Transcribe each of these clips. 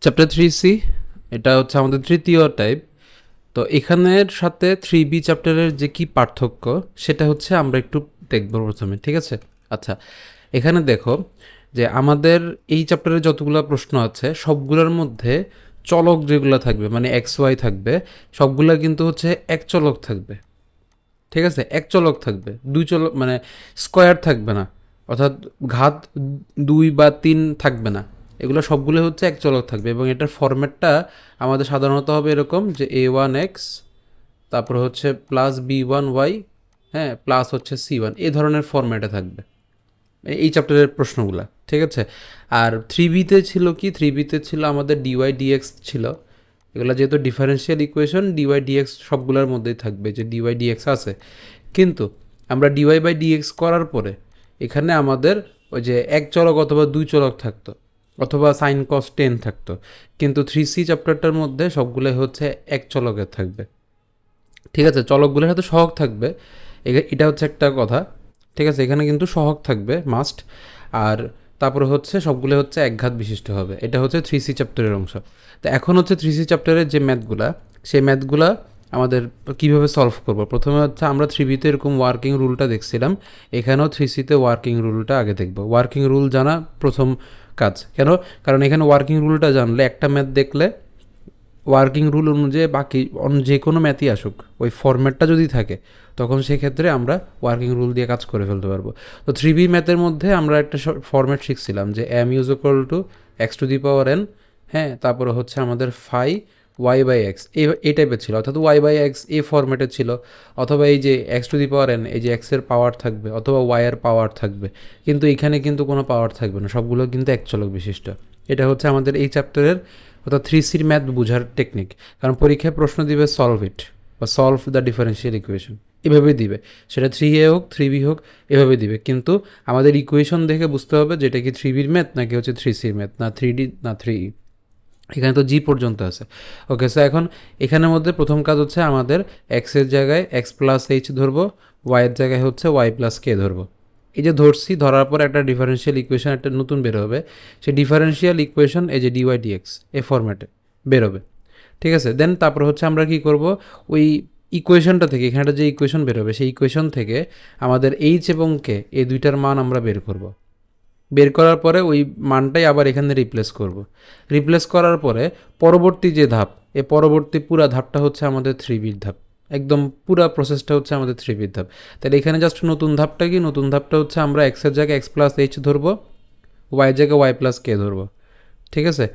Chapter 3C, এটা হচ্ছে আমাদের তৃতীয় টাইপ। তো এখানের সাথে 3B চ্যাপ্টারের যে কি পার্থক্য সেটা হচ্ছে আমরা একটু দেখব প্রথমে, ঠিক আছে? আচ্ছা, এখানে দেখো যে আমাদের এই চ্যাপ্টারে যতগুলো প্রশ্ন আছে সবগুলোর মধ্যে চলক যেগুলো থাকবে মানে এক্স ওয়াই থাকবে, সবগুলা কিন্তু হচ্ছে এক চলক থাকবে, ঠিক আছে? এক চলক থাকবে, দুই চলক মানে স্কোয়ার থাকবে না, অর্থাৎ ঘাত 2 বা 3 থাকবে না, এগুলো সবগুলো হচ্ছে এক চলক থাকবে। এবং এটার ফরম্যাটটা আমাদের সাধারণত হবে এরকম যে A1x, তারপর হচ্ছে প্লাস B1y, হ্যাঁ, প্লাস হচ্ছে C1, এই ধরনের ফরম্যাটে থাকবে এই চ্যাপ্টারের প্রশ্নগুলো, ঠিক আছে? আর 3B-তে ছিল কি, 3B-তে ছিল আমাদের ডিওয়াই ডিএক্স ছিল। এগুলো যেহেতু ডিফারেন্সিয়াল ইকুয়েশন, ডিওয়াই ডিএক্স সবগুলোর মধ্যেই থাকবে যে ডিওয়াই ডিএক্স আছে। কিন্তু আমরা ডিওয়াই বাই ডিএক্স করার পরে এখানে আমাদের ওই যে এক চলক অথবা দুই চলক থাকতো, অথবা সাইন কস 10 থাকতো। কিন্তু 3C চ্যাপ্টারটার মধ্যে সবগুলোই হচ্ছে এক চলকের থাকবে, ঠিক আছে? চলকগুলোর সাথে সহগ থাকবে, এটা হচ্ছে একটা কথা, ঠিক আছে? এখানে কিন্তু সহগ থাকবে মাস্ট। আর তারপরে হচ্ছে সবগুলো হচ্ছে একঘাত বিশিষ্ট হবে, এটা হচ্ছে 3C চ্যাপ্টারের অংশ। তো এখন হচ্ছে 3C চ্যাপ্টারের যে ম্যাথগুলা, সেই ম্যাথগুলা আমাদের কীভাবে সলভ করব। প্রথমে হচ্ছে আমরা 3B-তে এরকম ওয়ার্কিং রুলটা দেখছিলাম, এখানেও 3C-তে ওয়ার্কিং রুলটা আগে দেখব। ওয়ার্কিং রুল জানা প্রথম কাজ। কেন? কারণ এখানে ওয়ার্কিং রুলটা জানলে একটা ম্যাথ দেখলে ওয়ার্কিং রুল অনুযায়ী বাকি যে কোনো ম্যাথই আসুক, ওই ফরম্যাটটা যদি থাকে তখন সেক্ষেত্রে আমরা ওয়ার্কিং রুল দিয়ে কাজ করে ফেলতে পারবো। তো 3B ম্যাথের মধ্যে আমরা একটা ফরম্যাট শিখছিলাম যে m is equal two x⁴n, হ্যাঁ, তারপরে হচ্ছে আমাদের ফাই y/x, এই টাইপের ছিল, অর্থাৎ y/x এই ফরম্যাটে ছিল। অথবা এই যে x⁴n, এই যে x এর পাওয়ার থাকবে, অথবা y এর পাওয়ার থাকবে। কিন্তু এখানে কিন্তু কোনো পাওয়ার থাকবে না, সবগুলো কিন্তু এক চলক বিশিষ্ট। এটা হচ্ছে আমাদের এই চ্যাপ্টারের, অর্থাৎ 3Cর ম্যাথ বোঝার টেকনিক। কারণ পরীক্ষায় প্রশ্ন দিবে সলভ ইট বা সলভ দ্য ডিফারেন্সিয়াল ইকুয়েশন, এভাবেই দিবে। সেটা 3A হোক 3B হোক, এভাবে দিবে। কিন্তু আমাদের ইকুয়েশন দেখে বুঝতে হবে যেটা কি 3Bর ম্যাথ নাকি হচ্ছে 3Cর ম্যাথ, না 3D না 3E। এখানে তো জি পর্যন্ত আছে। ওকে, সো এখন এখানের মধ্যে প্রথম কাজ হচ্ছে আমাদের এক্সের জায়গায় x+h ধরবো, ওয়াইয়ের জায়গায় হচ্ছে y+k ধরবো। এই যে ধরছি, ধরার পর একটা ডিফারেন্সিয়াল ইকুয়েশন একটা নতুন বের হবে। সেই ডিফারেন্সিয়াল ইকুয়েশন এই যে ডিওয়াই ডিএক্স এই ফরম্যাটে বেরোবে, ঠিক আছে? দেন তারপর হচ্ছে আমরা কি করব, ওই ইকুয়েশনটা থেকে, এখানটা যে ইকুয়েশন বেরোবে সেই ইকুয়েশন থেকে আমাদের এইচ এবং কে এই দুইটার মান আমরা বের করব। বের করার পরে ওই মানটাই আবার এখানে রিপ্লেস করব। রিপ্লেস করার পরে পরবর্তী যে ধাপ, এই পরবর্তী পুরা ধাপটা হচ্ছে আমাদের 3Bর ধাপ। একদম পুরা প্রসেসটা হচ্ছে আমাদের 3Bর ধাপ। তাহলে এখানে জাস্ট নতুন ধাপটা কি, নতুন ধাপটা হচ্ছে আমরা এক্সের জায়গায় x+h ধরবো, ওয়াইয়ের জায়গায় y+k ধরবো, ঠিক আছে?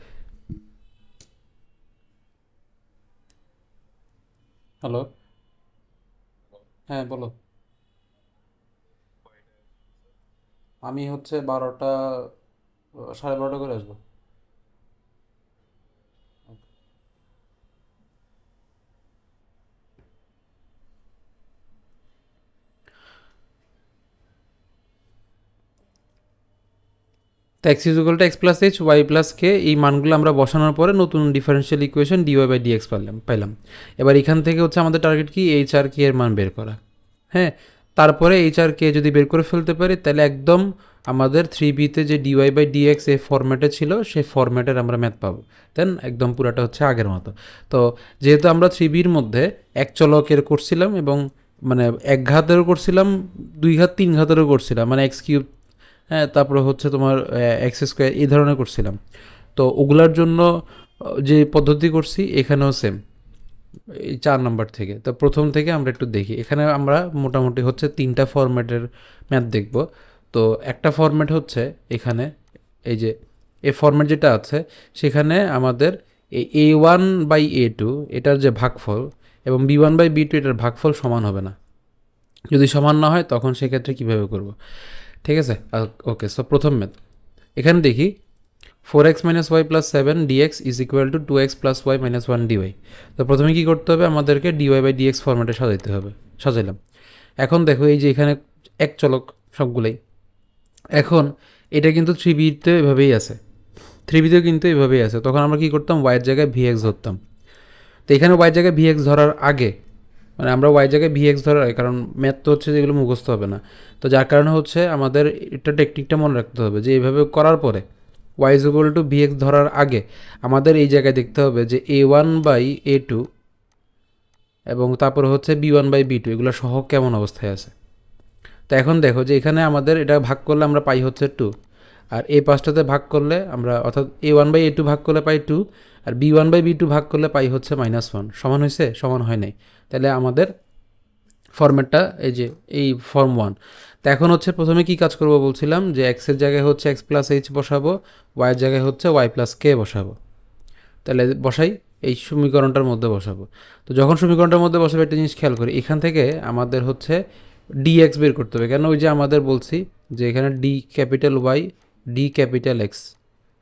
হ্যালো, হ্যাঁ বলো। আমি হচ্ছে 12টা, 12:30 করে আসবো। তো x is equal two x+h y+k, এই মানগুলো আমরা বসানোর পরে নতুন ডিফারেন্সিয়াল ইকুয়েশন dy/dx পাইলাম। এবার এখান থেকে হচ্ছে আমাদের টার্গেট কি, এইচ আর কে এর মান বের করা। হ্যাঁ, তারপরে এইচ আর কে যদি বের করে ফেলতে পারি তাহলে একদম আমাদের 3B-তে যে dy/dx এই ফরম্যাটে ছিল সেই ফরম্যাটের আমরা ম্যাথ পাবো। দেন একদম পুরাটা হচ্ছে আগের মতো। তো যেহেতু আমরা 3Bর মধ্যে এক চলকের করছিলাম এবং মানে এক ঘাতেরও করছিলাম, 2 ঘাত 3 ঘাতেরও করছিলাম, মানে x³ হ্যাঁ, তারপরে হচ্ছে তোমার x² এই ধরনের করছিলাম। তো ওগুলার জন্য যে পদ্ধতি করছি এখানেও সেম, এই 4 নম্বর থেকে। তো প্রথম থেকে আমরা একটু দেখি, এখানে আমরা মোটামুটি হচ্ছে 3টা ফরম্যাটের ম্যাথ দেখব। তো একটা ফরম্যাট হচ্ছে এখানে, এই যে এই ফরম্যাট যেটা আছে সেখানে আমাদের এই A1/A2 এটার যে ভাগফল এবং B1/B2 এটার ভাগফল সমান হবে না। যদি সমান না হয় তখন সেক্ষেত্রে কীভাবে করব, ঠিক আছে? ওকে, সো প্রথম ম্যাথ এখানে দেখি 4x - y+7 dx is equal two 2x + y - 1 dy। তো প্রথমে কী করতে হবে, আমাদেরকে dy/dx ফরম্যাটে সাজাইতে হবে। সাজাইলাম। এখন দেখো এই যে এখানে এক চলক সবগুলোই। এখন এটা কিন্তু 3B-তে এভাবেই আছে, 3B-তেও কিন্তু এভাবেই আছে। তখন আমরা কী করতাম, y এর জায়গায় vx ধরতাম। তো এখানে y জায়গায় vx ধরার আগে, মানে আমরা y জায়গায় vx ধরার আগে, কারণ ম্যাথ তো হচ্ছে যেগুলো মুখস্থ হবে না, তো যার কারণে হচ্ছে আমাদের এটা টেকনিকটা মনে রাখতে হবে যে এইভাবে করার পরে y is equal to v x ধরার আগে আমাদের এই জায়গায় দেখতে হবে যে a1/a2 এবং তারপর হচ্ছে b1/b2 এগুলো সহ কেমন অবস্থায় আছে। তো এখন দেখো যে এখানে আমাদের এটা ভাগ করলে আমরা পাই হচ্ছে 2, আর এই পাঁচটাতে ভাগ করলে আমরা অর্থাৎ a1/a2 ভাগ করলে পাই 2, আর b1/b2 ভাগ করলে পাই হচ্ছে -1। সমান হয়েছে? সমান হয় নাই। তাহলে আমাদের ফর্মেটটা এই যে এই ফর্ম 1। তো এখন হচ্ছে প্রথমে কি কাজ করব বলছিলাম যে এক্সের জায়গায় হচ্ছে x প্লাস এইচ বসাবো, ওয়াইয়ের জায়গায় হচ্ছে y প্লাস কে বসাবো। তাহলে বসাই, এই সমীকরণটার মধ্যে বসাবো। তো যখন সমীকরণটার মধ্যে বসাবো একটা জিনিস খেয়াল করি, এখান থেকে আমাদের হচ্ছে dx বের করতে হবে। কেন? ওই যে আমাদের বলছি যে এখানে d capital y d capital x,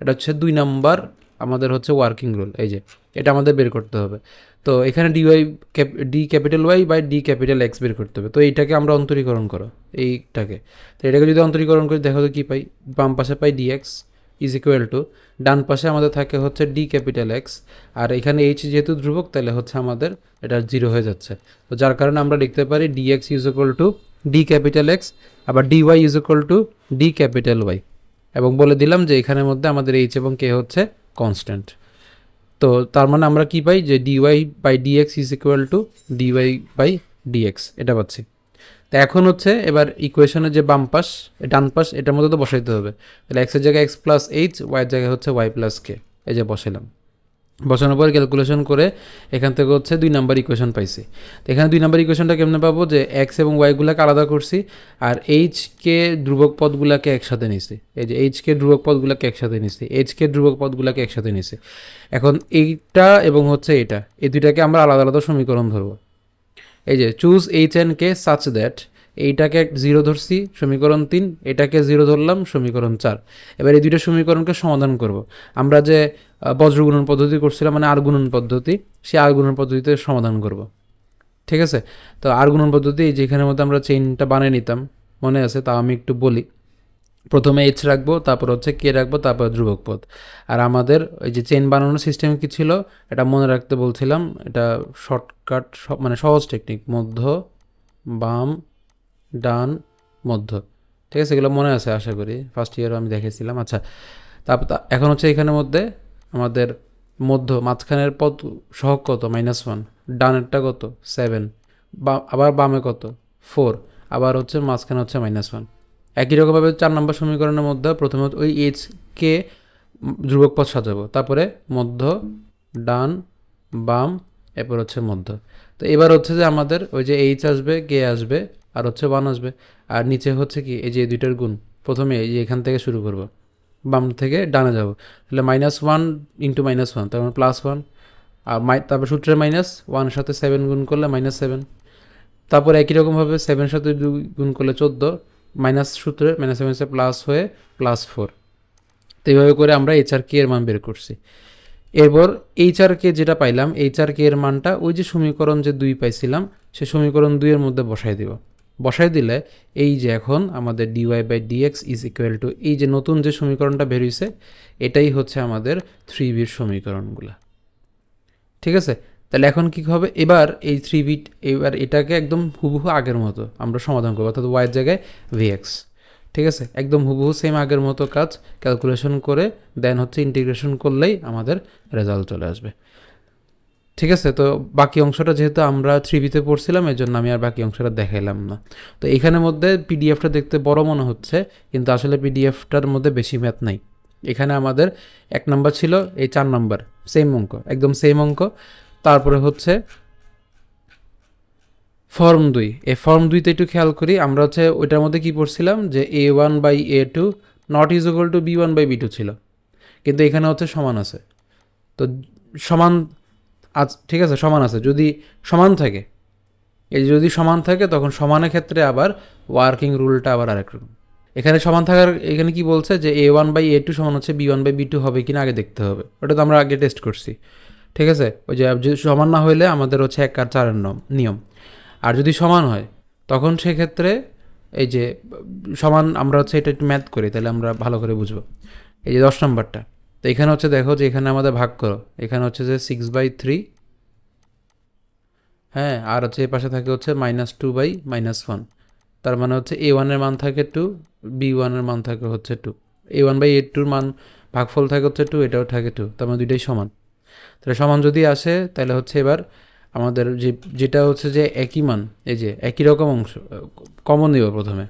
এটা হচ্ছে 2 নাম্বার আমাদের হচ্ছে ওয়ার্কিং রুল। এই যে এটা আমাদের বের করতে হবে। তো এখানে d capital Y by d capital X বের করতে হবে। তো এইটাকে আমরা অন্তরীকরণ করো, এইটাকে। তো এটাকে যদি অন্তরীকরণ করি দেখো তো কী পাই, বাম পাশে পাই ডিএক্স ইজ ইকুয়াল টু, ডান পাশে আমাদের থাকে হচ্ছে ডি ক্যাপিটাল এক্স, আর এখানে এইচ যেহেতু ধ্রুবক তাহলে হচ্ছে আমাদের এটা 0 হয়ে যাচ্ছে। তো যার কারণে আমরা লিখতে পারি dx is equal to d capital x, আবার dy is equal to d capital y, এবং বলে দিলাম যে এখানের মধ্যে আমাদের এইচ এবং কে হচ্ছে কনস্ট্যান্ট। তো তার মানে আমরা কি পাই যে d y by d x is equal to d y by d x, এটা পাচ্ছি। তো এখন হচ্ছে এবার ইকুয়েশনের যে বাম পাশ ডান পাশ এটার মধ্যে তো বসাইতে হবে। তাহলে এক্সের জায়গায় এক্স প্লাস এইচ, ওয়াইয়ের জায়গায় হচ্ছে ওয়াই প্লাস কে, এই যে বসাইলাম। বসানোর পর ক্যালকুলেশন করে এখান থেকে হচ্ছে 2 নাম্বার ইকুয়েশন পাইছি। তো এখানে 2 নাম্বার ইকুয়েশনটা কেমনে পাবো, যে এক্স এবং ওয়াইগুলোকে আলাদা করছি আর এইচ কে ধ্রুবক পদগুলোকে একসাথে নিছি। এই যে এইচ কে ধ্রুবক পদগুলোকে একসাথে নিছি, এইচ কে ধ্রুবক পদগুলোকে একসাথে নিছি। এখন এইটা এবং হচ্ছে এটা, এই দুইটাকে আমরা আলাদা আলাদা সমীকরণ ধরবো। এই যে choose H and K such that, এইটাকে 0 ধরছি সমীকরণ 3, এটাকে 0 ধরলাম সমীকরণ 4। এবার এই দুইটা সমীকরণকে সমাধান করব। আমরা যে বজ্রগুণন পদ্ধতি করছিলাম, মানে আর গুণন পদ্ধতি, সেই আর গুণন পদ্ধতিতে সমাধান করব। ঠিক আছে? তো আর গুণন পদ্ধতি যেখানের মধ্যে আমরা চেইনটা বানিয়ে নিতাম, মনে আছে? তাও আমি একটু বলি। প্রথমে এইচ রাখবো, তারপর হচ্ছে কে রাখবো, তারপর ধ্রুবক পদ। আর আমাদের ওই যে চেইন বানানোর সিস্টেম কি ছিল এটা মনে রাখতে বলছিলাম, এটা শর্টকাট, মানে সহজ টেকনিক, মধ্য বাম ডান মধ্য। ঠিক আছে? এগুলো মনে আছে আশা করি, ফার্স্ট ইয়ারও আমি দেখেছিলাম। আচ্ছা, তারপর এখন হচ্ছে এখানের মধ্যে আমাদের মধ্য মাঝখানের পদ সহগ কত, -1, ডানেরটা কত 7, আবার বামে কত 4, আবার হচ্ছে মাঝখানে হচ্ছে -1। একই রকমভাবে 4 নম্বর সমীকরণের মধ্যে প্রথমে ওই এইচ কে ধ্রুবক পদ সাজাবো, তারপরে মধ্য ডান বাম, এরপর হচ্ছে মধ্য। তো এবার হচ্ছে যে আমাদের ওই যে এইচ আসবে, কে আসবে, আর হচ্ছে 1 আসবে, আর নিচে হচ্ছে কি এই যে দুইটার গুণ। প্রথমে এই যে এখান থেকে শুরু করব, বাম থেকে ডানে যাব, তাহলে -1 ইন্টু -1 তার মানে +1, আর তারপর সূত্রের -1 সাথে 7 গুণ করলে -7, তারপর একই রকমভাবে 7 সাথে 2 গুণ করলে 14, মাইনাস সূত্রে -7 প্লাস হয়ে +4। তো এইভাবে করে আমরা এইচ আর কে এর মান বের করছি। এরপর এইচ আর কে যেটা পাইলাম, এইচ আর কে এর মানটা ওই যে সমীকরণ যে 2 পাইছিলাম সে সমীকরণ 2 এর মধ্যে বসাই দিব। বসাই দিলে এই যে এখন আমাদের d y by d x is equal to, এই যে নতুন যে সমীকরণটা বের হয়েছে এটাই হচ্ছে আমাদের 3b'র সমীকরণগুলো। ঠিক আছে? তাহলে এখন কী হবে, এবার এই 3b, এবার এটাকে একদম হুবহু আগের মতো আমরা সমাধান করবো, অর্থাৎ ওয়াইয়ের জায়গায় ভিএক্স। ঠিক আছে? একদম হুবহু সেম আগের মতো কাজ, ক্যালকুলেশন করে দেন হচ্ছে ইন্টিগ্রেশন করলেই আমাদের রেজাল্ট চলে আসবে। ঠিক আছে? তো বাকি অংশটা যেহেতু আমরা 3b'তে পড়ছিলাম এর জন্য আমি আর বাকি অংশটা দেখাইলাম না। তো এখানের মধ্যে পিডিএফটা দেখতে বড় মনে হচ্ছে, কিন্তু আসলে পিডিএফটার মধ্যে বেশি ম্যাথ নাই। এখানে আমাদের 1 নাম্বার ছিল, এই 4 নাম্বার সেম অঙ্ক, একদম সেম অঙ্ক। তারপরে হচ্ছে ফর্ম 2, এই ফর্ম 2তে একটু খেয়াল করি, আমরা হচ্ছে ওইটার মধ্যে কি পড়ছিলাম যে a1/a2 not is equal two b1/b2 ছিল, কিন্তু এখানে হচ্ছে সমান আছে। তো সমান ঠিক আছে, সমান আছে, যদি সমান থাকে, এই যদি সমান থাকে তখন সমানের ক্ষেত্রে আবার ওয়ার্কিং রুলটা আবার আরেক রকম। এখানে সমান থাকার, এখানে কি বলছে যে a1/a2 সমান হচ্ছে b1/b2 হবে কিনা আগে দেখতে হবে, ওটা তো আমরা আগে টেস্ট করছি। ঠিক আছে? ওই যে সমান না হইলে আমাদের হচ্ছে 1 আর 4-এর নিয়ম। আর যদি সমান হয় তখন সেক্ষেত্রে এই যে সমান, আমরা হচ্ছে এটা একটু ম্যাথ করি তাহলে আমরা ভালো করে বুঝবো। এই যে 10 নম্বরটা, তো এখানে হচ্ছে দেখো যে এখানে আমাদের ভাগ করো, এখানে হচ্ছে যে 6/3, হ্যাঁ, আর হচ্ছে এই পাশে থাকে হচ্ছে -2/-1, তার মানে হচ্ছে a1 এর মান থাকে 2, b1 এর মান থাকে হচ্ছে 2, a1/a2 মান ভাগফল থাকে হচ্ছে 2, এটাও থাকে 2, তার মানে দুইটাই সমান। তাহলে সমান যদি আসে তাহলে হচ্ছে এবার আমাদের যেটা হচ্ছে যে একই মান, এই যে একই রকম অংশ কমন নিব প্রথমে।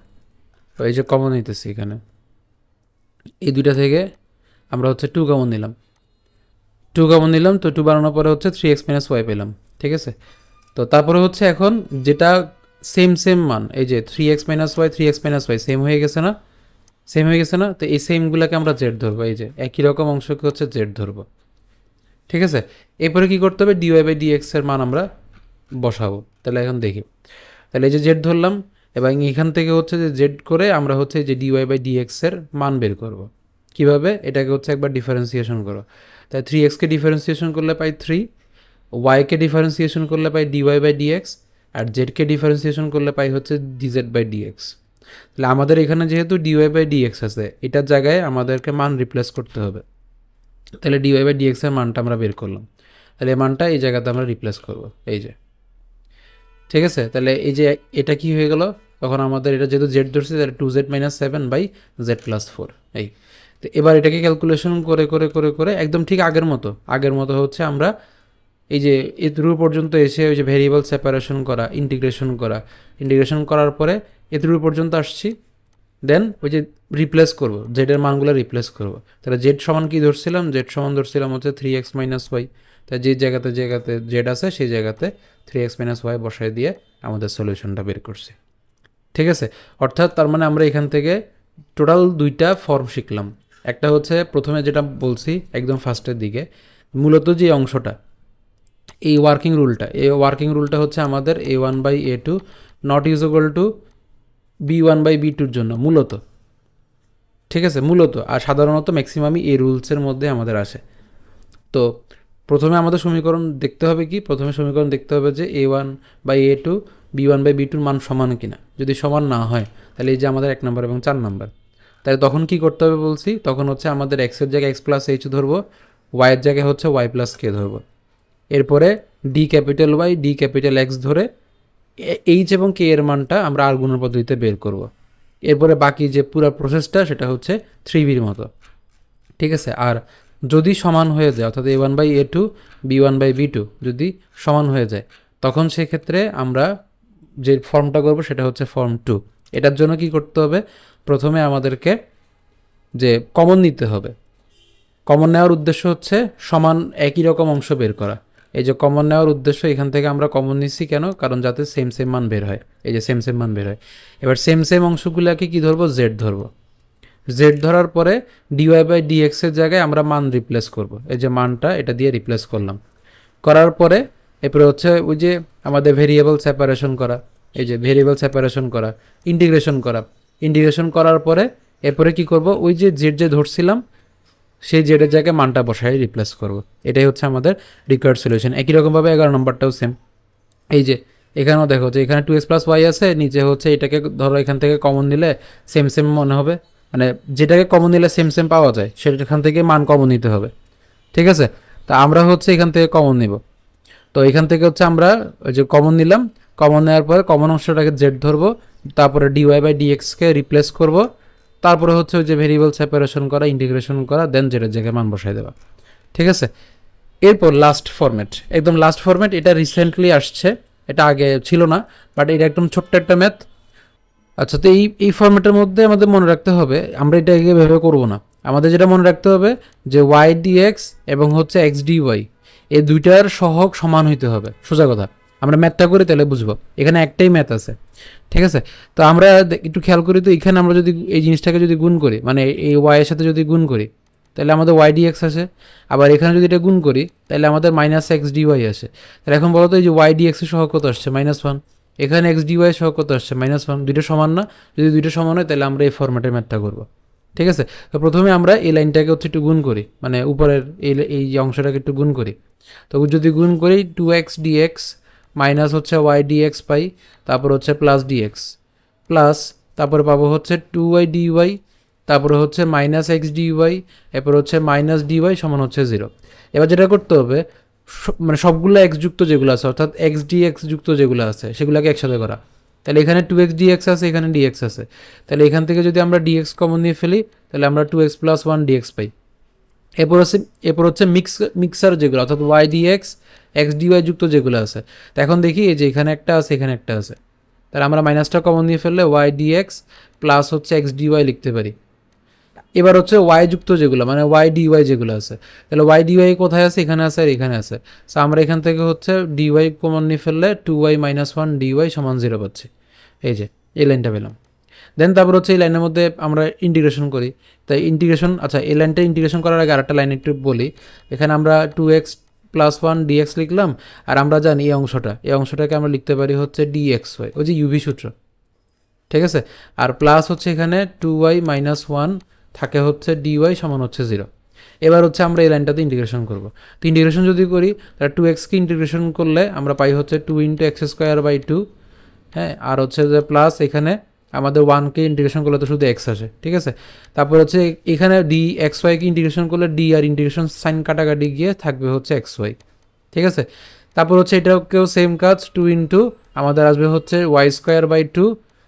এই যে কমন নিতেছি এখানে, এই দুইটা থেকে আমরা হচ্ছে 2 কমন নিলাম, 2 কমন নিলাম, তো 2 বানানোর পরে হচ্ছে 3x - y পেলাম, ঠিক আছে। তো তারপরে হচ্ছে এখন যেটা সেম মান, এই যে 3x - y 3x - y same হয়ে গেছে না, সেম হয়ে গেছে না, তো এই সেমগুলোকে আমরা জেড ধরবো, এই যে একই রকম অংশকে হচ্ছে জেড ধরবো, ঠিক আছে। এরপরে কি করতে হবে, dy/dx এর মান আমরা বসাবো। তাহলে এখন দেখি, তাহলে এই যে জেড ধরলাম, এবং এখান থেকে হচ্ছে যে জেড করে আমরা হচ্ছে যে dy/dx এর মান বের করব। কিভাবে, এটাকে হচ্ছে একবার ডিফারেন্সিয়েশন করো। তাই 3xকে ডিফারেন্সিয়েশন করলে পাই 3, ওয়াইকে ডিফারেন্সিয়েশন করলে পাই dy/dx, আর জেডকে ডিফারেন্সিয়েশন করলে পাই হচ্ছে dz/dx। তাহলে আমাদের এখানে যেহেতু dy/dx আছে, এটার জায়গায় আমাদেরকে মান রিপ্লেস করতে হবে। তাহলে dy/dx এর মানটা আমরা বের করলাম, তাহলে এই মানটা এই জায়গাতে আমরা রিপ্লেস করব, এই যে, ঠিক আছে। তাহলে এই যে এটা কি হয়ে গেল, তখন আমাদের এটা যেহেতু জেড ধরছে, তাহলে 2z - 7/z+4, এই। তো এবার এটাকে ক্যালকুলেশন করে করে করে করে একদম ঠিক আগের মতো হচ্ছে আমরা এই যে এতটুকু পর্যন্ত এসে ওই যে ভেরিয়েবল সেপারেশন করা, ইন্টিগ্রেশন করার পরে এতটুকু পর্যন্ত আসছি, দেন ওই যে রিপ্লেস করবো, জেডের মানগুলো রিপ্লেস করবো। তাহলে জেড সমান কি ধরছিলাম, জেড সমান ধরছিলাম হচ্ছে 3x - y। তাই যে জায়গাতে জেড আছে সেই জায়গাতে 3x - y বসায় দিয়ে আমাদের সলিউশনটা বের করছি, ঠিক আছে। অর্থাৎ তার মানে আমরা এখান থেকে টোটাল দুইটা ফর্ম শিখলাম। একটা হচ্ছে প্রথমে যেটা বলছি একদম ফার্স্টের দিকে, মূলত যে অংশটা, এই ওয়ার্কিং রুলটা হচ্ছে আমাদের a1/a2 নট ইউজেবল টু b1/b2-র জন্য মূলত, ঠিক আছে, মূলত। আর সাধারণত ম্যাক্সিমামই এই রুলসের মধ্যে আমাদের আসে। তো প্রথমে আমাদের সমীকরণ দেখতে হবে কি, প্রথমে সমীকরণ দেখতে হবে যে a1/a2 b1/b2-র মান সমান কিনা। যদি সমান না হয় তাহলে এই যে আমাদের 1 নম্বর এবং 4 নম্বর, তাহলে তখন কি করতে হবে বলছি, তখন হচ্ছে আমাদের এক্সের জায়গায় x+h ধরবো, ওয়াইয়ের জায়গায় হচ্ছে y+k ধরবো। এরপরে D/Y, D/X ধরে এইচ এবং কে এর মানটা আমরা আর গুণের পদ্ধতিতে বের করব। এরপরে বাকি যে পুরো প্রসেসটা সেটা হচ্ছে 3b'র মতো, ঠিক আছে। আর যদি সমান হয়ে যায়, অর্থাৎ a1/a2 b1/b2 যদি সমান হয়ে যায়, তখন সেক্ষেত্রে আমরা যে ফর্মটা করব সেটা হচ্ছে ফর্ম 2। এটার জন্য কি করতে হবে, প্রথমে আমাদেরকে যে কমন নিতে হবে। কমন নেওয়ার উদ্দেশ্য হচ্ছে সমান একই রকম অংশ বের করা। এই যে কমন নেওয়ার উদ্দেশ্য, এখান থেকে আমরা কমন নিচ্ছি কেন, কারণ যাতে সেম মান বের হয়। এই যে সেম মান বের হয়। এবার সেম অংশগুলোকে কি ধরবো, জেড ধরবো। জেড ধরার পরে dy/dx এর জায়গায় আমরা মান রিপ্লেস করব। এই যে মানটা এটা দিয়ে রিপ্লেস করলাম, করার পরে এরপরে হচ্ছে ওই যে আমাদের ভেরিয়েবল সেপারেশন করা, এই যে ভেরিয়েবল সেপারেশন করা, ইন্টিগ্রেশন করার পরে এরপরে কি করব, ওই যে জেড যে ধরছিলাম সেই জেডের জায়গায় মানটা বসায় রিপ্লেস করব। এটাই হচ্ছে আমাদের রিকোয়ার্ড সলিউশন। একই রকমভাবে 11 নম্বরটাও সেম। এই যে এখানেও দেখো যে এখানে 2x + y আছে, নিচে হচ্ছে এটাকে ধরো এখান থেকে কমন নিলে সেম মনে হবে, মানে যেটাকে কমন নিলে সেম পাওয়া যায় সেখান থেকে মান কমন নিতে হবে, ঠিক আছে। তা আমরা হচ্ছে এখান থেকে কমন নিব। তো এখান থেকে হচ্ছে আমরা ওই যে কমন নিলাম, কমন নেওয়ার পরে কমন অংশটাকে জেড ধরবো, তারপরে dy/dx-কে রিপ্লেস করব, তারপরে হচ্ছে ওই যে ভেরিয়েবল সেপারেশন করা, ইন্টিগ্রেশন করা, দেন জেডের জায়গায় মান বসাই দেওয়া, ঠিক আছে। এরপর লাস্ট ফরম্যাট, একদম লাস্ট ফরম্যাট, এটা রিসেন্টলি আসছে, এটা আগে ছিল না, বাট এটা একদম ছোট্ট একটা ম্যাথ। আচ্ছা, তো এই ফরম্যাটের মধ্যে আমাদের মনে রাখতে হবে, আমরা এটা এভাবে করবো না। আমাদের যেটা মনে রাখতে হবে যে y/dx এবং হচ্ছে x/dy এই দুইটার সহগ সমান হইতে হবে, সোজা কথা। আমরা ম্যাথটা করি তাহলে বুঝবো, এখানে একটাই ম্যাথ আছে, ঠিক আছে। তো আমরা একটু খেয়াল করি, তো এখানে আমরা যদি এই জিনিসটাকে যদি গুণ করি, মানে এই y এর সাথে যদি গুণ করি তাহলে আমাদের y/dx আসে। আবার এখানে যদি এটা গুণ করি তাহলে আমাদের -x/dy আসে। তাহলে এখন বলো তো এই যে y/dx এর সহগ কত আসছে, -1, এখানে x/dy এর সহগ কত আসছে, -1। দুইটা সমান না, যদি দুইটা সমান হয় তাহলে আমরা এই ফরম্যাটের ম্যাথটা করবো, ঠিক আছে। তো প্রথমে আমরা এই লাইনটাকে হচ্ছে একটু গুণ করি, মানে উপরের এই যে অংশটাকে একটু গুণ করি। তো যদি গুণ করি 2x dx মাইনাস হচ্ছে y/dx পাই, তারপর হচ্ছে +dx প্লাস, তারপরে পাবো হচ্ছে 2y dy, তারপরে হচ্ছে -x/dy, এরপর হচ্ছে -dy সমান হচ্ছে 0। এবার যেটা করতে হবে, মানে সবগুলো x যুক্ত যেগুলো আছে, অর্থাৎ x/dx যুক্ত যেগুলো আছে সেগুলোকে একসাথে করা। তাহলে এখানে 2x dx আছে, এখানে dx আছে, তাহলে এখান থেকে যদি আমরা dx কমন নিয়ে ফেলি তাহলে আমরা 2x + 1 dx পাই, এরপর হচ্ছে মিক্সার যেগুলো, অর্থাৎ y d x x d y যুক্ত যেগুলো আছে। তো এখন দেখি এই যে এখানে একটা আছে, এখানে একটা আছে, তাহলে আমরা মাইনাসটা কমন দিয়ে ফেললে ওয়াই ডি এক্স প্লাস হচ্ছে এক্স ডিওয়াই লিখতে পারি। এবার হচ্ছে ওয়াই যুক্ত যেগুলো, মানে ওয়াই ডিওয়াই যেগুলো আছে, তাহলে ওয়াই ডিওয়াই কোথায় আছে, এখানে আছে আর এখানে আছে। সো আমরা এখান থেকে হচ্ছে ডিওয়াই কমন নিয়ে ফেললে 2y - 1 ডিওয়াই সমান 0 পাচ্ছি। এই যে এই লাইনটা পেলাম। দেন তারপর হচ্ছে এই লাইনের মধ্যে আমরা ইন্টিগ্রেশন করি। তাই ইন্টিগ্রেশন, আচ্ছা এই লাইনটা ইন্টিগ্রেশন করার আগে আরেকটা লাইন একটু বলি। এখানে আমরা 2x + 1 dx লিখলাম, আর আমরা জানি এই অংশটাকে আমরা লিখতে পারি হচ্ছে dxy, ওই যে ইউভি সূত্র, ঠিক আছে। আর প্লাস হচ্ছে এখানে 2y - 1 থাকে হচ্ছে dy সমান হচ্ছে 0। এবার হচ্ছে আমরা এই লাইনটাতে ইন্টিগ্রেশন করব। তো ইন্টিগ্রেশন যদি করি তাহলে 2xকে ইন্টিগ্রেশন করলে আমরা পাই হচ্ছে 2 × x²/2, হ্যাঁ, আর হচ্ছে যে প্লাস এখানে আমাদের 1কে ইন্টিগ্রেশন করলে তো শুধু এক্স আসে, ঠিক আছে। তারপর হচ্ছে এখানে ডি এক্স ওয়াইকে ইন্টিগ্রেশন করলে ডি আর ইন্টিগ্রেশন সাইন কাটাকাটি গিয়ে থাকবে হচ্ছে এক্স ওয়াই, ঠিক আছে। তারপর হচ্ছে এটাকেও সেম কাজ, 2 × আমাদের আসবে হচ্ছে y²/2,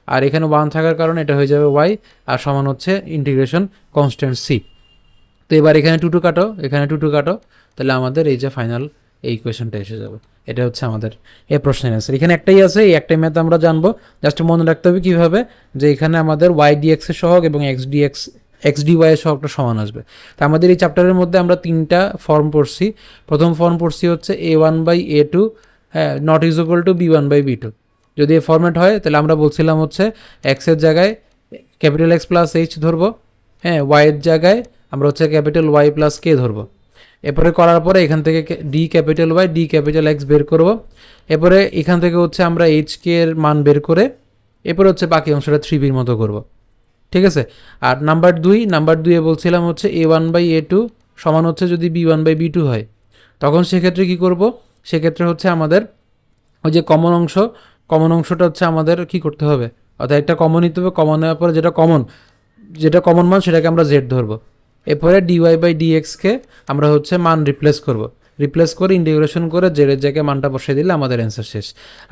আর এখানে 1 থাকার কারণে এটা হয়ে যাবে y, আর সমান হচ্ছে ইন্টিগ্রেশন কনস্ট্যান্ট সি। তো এবার এখানে 2 কাটো, এখানে 2 কাটো, তাহলে আমাদের এই যে ফাইনাল এই ইকুয়েশনটা এসে যাবে। এটা হচ্ছে আমাদের এই প্রশ্নের অ্যান্সার। এখানে একটাই আছে, এই একটাই ম্যাথ আমরা জানবো। জাস্ট মনে রাখতে হবে কীভাবে, যে এখানে আমাদের ওয়াই ডিএক্স এর সহগ এবং এক্স ডিওয়াই এর সহগটা সমান আসবে। তো আমাদের এই চ্যাপ্টারের মধ্যে আমরা 3টা ফর্ম পড়ছি। প্রথম ফর্ম পড়ছি হচ্ছে a1/a2, হ্যাঁ, not is equal two b1/b2। যদি এই ফর্ম্যাট হয় তাহলে আমরা বলছিলাম হচ্ছে এক্সের জায়গায় ক্যাপিটাল এক্স প্লাস এইচ ধরবো, হ্যাঁ, ওয়াইয়ের জায়গায় আমরা হচ্ছে ক্যাপিটাল ওয়াই প্লাস কে ধরবো। এরপরে করার পরে এখান থেকে d capital Y d capital X বের করব। এরপরে এখান থেকে হচ্ছে আমরা এইচ কে এর মান বের করে এরপরে হচ্ছে বাকি অংশটা 3bর মতো করব, ঠিক আছে। আর নাম্বার 2 বলছিলাম হচ্ছে a1/a2 সমান হচ্ছে যদি b1/b2 হয়, তখন সেক্ষেত্রে কি করব, সেক্ষেত্রে হচ্ছে আমাদের ওই যে কমন অংশটা হচ্ছে আমাদের কি করতে হবে, অর্থাৎ একটা কমন নিতে হবে। কমন নেওয়ার পরে যেটা কমন মান সেটাকে আমরা জেড ধরবো। এরপরে dy/dxকে আমরা হচ্ছে মান রিপ্লেস করে ইন্টিগ্রেশন করে জেডের জায়গায় মানটা বসিয়ে দিলে আমাদের অ্যান্সার শেষ।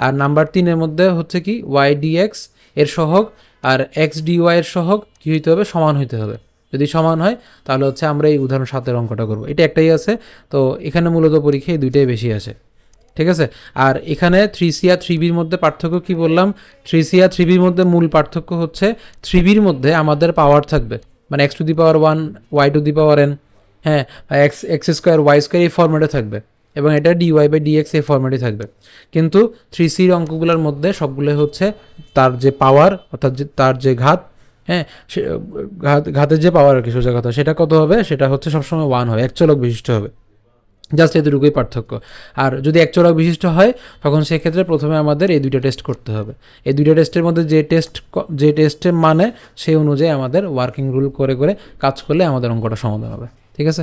আর নাম্বার 3-এর মধ্যে হচ্ছে কি ওয়াই ডিএক্স এর সহগ আর এক্স ডিওয়াই এর সহগ কী হইতে হবে, সমান হইতে হবে। যদি সমান হয় তাহলে হচ্ছে আমরা এই উদাহরণ 7-এর অঙ্কটা করবো। এটা একটাই আছে, তো এখানে মূলত পরীক্ষায় 2টাই বেশি আসে, ঠিক আছে। আর এখানে 3c আর 3bর মধ্যে পার্থক্য কি বললাম, 3c আর 3bর মধ্যে মূল পার্থক্য হচ্ছে 3bর মধ্যে আমাদের পাওয়ার থাকবে, মানে x⁴ y⁴n, হ্যাঁ, x² y² এই ফর্ম্যাটে থাকবে, এবং এটা dy/dx এই ফর্ম্যাটে থাকবে। কিন্তু 3cর অঙ্কগুলোর মধ্যে সবগুলো হচ্ছে তার যে পাওয়ার, অর্থাৎ তার যে ঘাত, হ্যাঁ, ঘাতের যে পাওয়ার আর কি সোজা কথা, সেটা কত হবে, সেটা হচ্ছে সবসময় 1 হবে, এক চলক বিশিষ্ট হবে। জাস্ট এতটুকুই পার্থক্য। আর যদি এক চলক বিশিষ্ট হয় তখন সেক্ষেত্রে প্রথমে আমাদের এই 2টা টেস্ট করতে হবে। এই 2টা টেস্টের মধ্যে যে টেস্টের মানে সেই অনুযায়ী আমাদের ওয়ার্কিং রুল করে কাজ করলে আমাদের অঙ্কটা সমাধান হবে, ঠিক আছে।